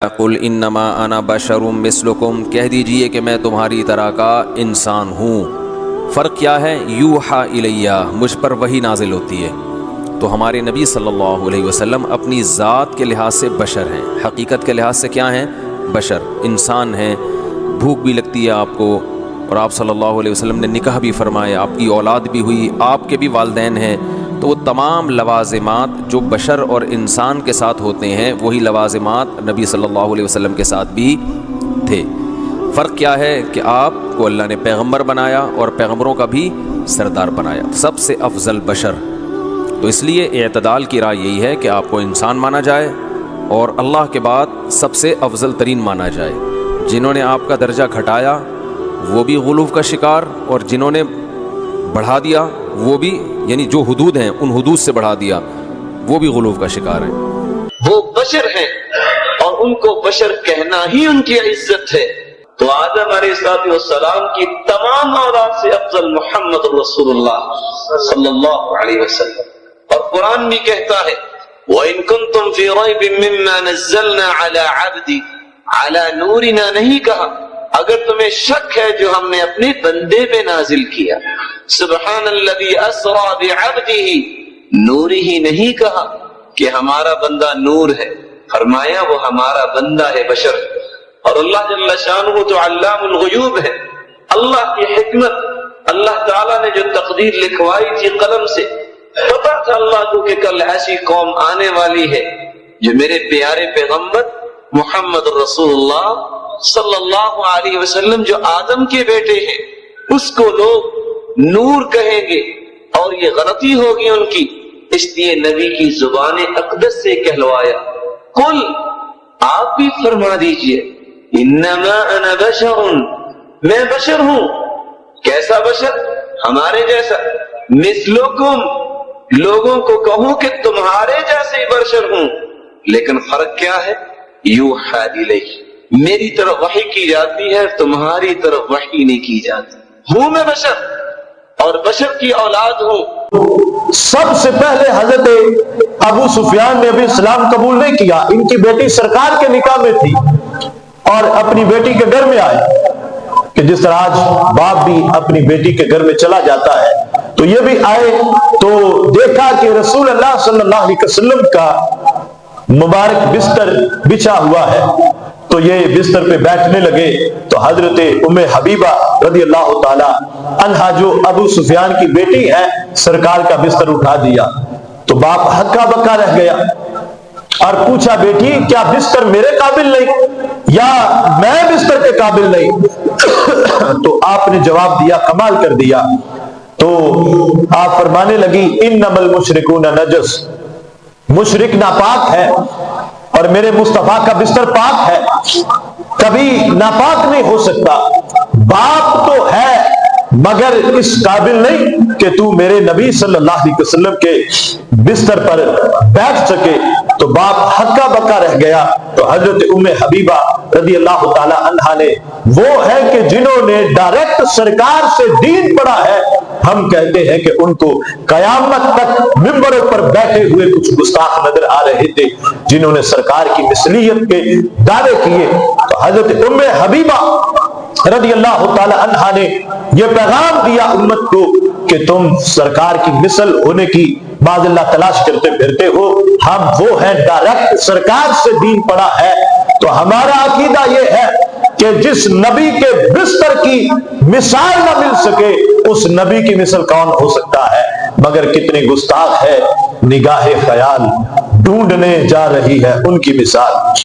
قل انما انا بشر مثلکم، کہہ دیجئے کہ میں تمہاری طرح کا انسان ہوں۔ فرق کیا ہے؟ یوحا الیہ، مجھ پر وحی نازل ہوتی ہے۔ تو ہمارے نبی صلی اللہ علیہ وسلم اپنی ذات کے لحاظ سے بشر ہیں، حقیقت کے لحاظ سے کیا ہیں؟ بشر، انسان ہیں۔ بھوک بھی لگتی ہے آپ کو، اور آپ صلی اللہ علیہ وسلم نے نکاح بھی فرمایا، آپ کی اولاد بھی ہوئی، آپ کے بھی والدین ہیں، تو وہ تمام لوازمات جو بشر اور انسان کے ساتھ ہوتے ہیں وہی لوازمات نبی صلی اللہ علیہ وسلم کے ساتھ بھی تھے۔ فرق کیا ہے کہ آپ کو اللہ نے پیغمبر بنایا اور پیغمبروں کا بھی سردار بنایا، سب سے افضل بشر۔ تو اس لیے اعتدال کی رائے یہی ہے کہ آپ کو انسان مانا جائے اور اللہ کے بعد سب سے افضل ترین مانا جائے۔ جنہوں نے آپ کا درجہ گھٹایا وہ بھی غلو کا شکار، اور جنہوں نے بڑھا دیا وہ بھی، یعنی جو حدود ہیں ان حدود سے بڑھا دیا، وہ بھی غلو کا شکار ہیں۔ وہ بشر ہیں اور ان کو بشر کہنا ہی ان کی عزت ہے۔ تو آدم علیہ السلام کی تمام اولاد سے افضل محمد رسول اللہ صلی اللہ علیہ وسلم۔ اور قرآن بھی کہتا ہے وَإِن كُنتُمْ فِي رَيْبٍ مِّمَّا نَزَّلْنَا عَلَى عَبْدِ، عَلَى نُورِنَا نہیں کہا، اگر تمہیں شک ہے جو ہم نے اپنے بندے پہ نازل کیا، سبحان الذی اسری بعبدہ، نوری ہی نہیں کہا کہ ہمارا بندہ نور ہے، فرمایا وہ ہمارا بندہ ہے، بشر۔ اور اللہ جل شانہ تو علام الغیوب ہے۔ اللہ کی حکمت، اللہ تعالیٰ نے جو تقدیر لکھوائی تھی قلم سے، پتا تھا اللہ کو کہ کل ایسی قوم آنے والی ہے جو میرے پیارے پیغمبر محمد رسول اللہ صلی اللہ علیہ وسلم جو آدم کے بیٹے ہیں اس کو لوگ نور کہیں گے، اور یہ غلطی ہوگی ان کی، اس لیے نبی کی زبان اقدس سے کہلوایا۔ قل، آپ بھی فرما دیجئے، انما انا بشر، میں بشر ہوں۔ کیسا بشر؟ ہمارے جیسا۔ مثلکم، لوگوں کو کہوں کہ تمہارے جیسے بشر ہوں، لیکن فرق کیا ہے؟ یوحا الیہ، میری طرف وحی کی جاتی ہے، تمہاری طرف وحی نہیں کی جاتی۔ ہوں میں بشر اور بشر کی اولاد ہوں۔ سب سے پہلے حضرت ابو سفیان نے ابھی اسلام قبول نہیں کیا، ان کی بیٹی سرکار کے نکاح میں تھی اور اپنی بیٹی کے گھر میں آئے، کہ جس طرح آج باپ بھی اپنی بیٹی کے گھر میں چلا جاتا ہے، تو یہ بھی آئے تو دیکھا کہ رسول اللہ صلی اللہ علیہ وسلم کا مبارک بستر بچھا ہوا ہے، تو یہ بستر پہ بیٹھنے لگے، تو حضرت ام حبیبہ رضی اللہ تعالی عنہا جو ابو سفیان کی بیٹی ہے، سرکار کا بستر اٹھا دیا۔ تو باپ ہکا بکا رہ گیا اور پوچھا بیٹی کیا بستر میرے قابل نہیں یا میں بستر کے قابل نہیں؟ تو آپ نے جواب دیا، کمال کر دیا۔ تو آپ فرمانے لگی انما المشرکون نجس، مشرک ناپاک ہے اور میرے مصطفیٰ کا بستر پاک ہے، کبھی ناپاک نہیں ہو سکتا۔ باپ تو ہے مگر اس قابل نہیں کہ تو میرے نبی صلی اللہ علیہ وسلم کے بستر پر بیٹھ سکے۔ تو باپ ہکا بکا رہ گیا۔ تو حضرت ام حبیبہ رضی اللہ تعالی عنہا نے، وہ ہے کہ جنہوں نے ڈائریکٹ سرکار سے دین پڑھا ہے، ہم کہتے ہیں کہ ان کو قیامت تک ممبروں پر بیٹھے ہوئے کچھ گستاخ نظر آ رہے تھے جنہوں نے سرکار کی مثلیت کے دعوے کیے۔ تو حضرت ام حبیبہ رضی اللہ تعالی عنہا نے یہ پیغام دیا امت کو کہ تم سرکار کی مثل ہونے کی معاذ اللہ تلاش کرتے پھرتے ہو، ہم وہ ہیں ڈائریکٹ سرکار سے دین پڑھا ہے۔ تو ہمارا عقیدہ یہ ہے کہ جس نبی کے بستر کی مثال نہ مل سکے اس نبی کی مثل کون ہو سکتا ہے؟ مگر کتنے گستاخ ہے، نگاہ خیال ڈھونڈنے جا رہی ہے ان کی مثال۔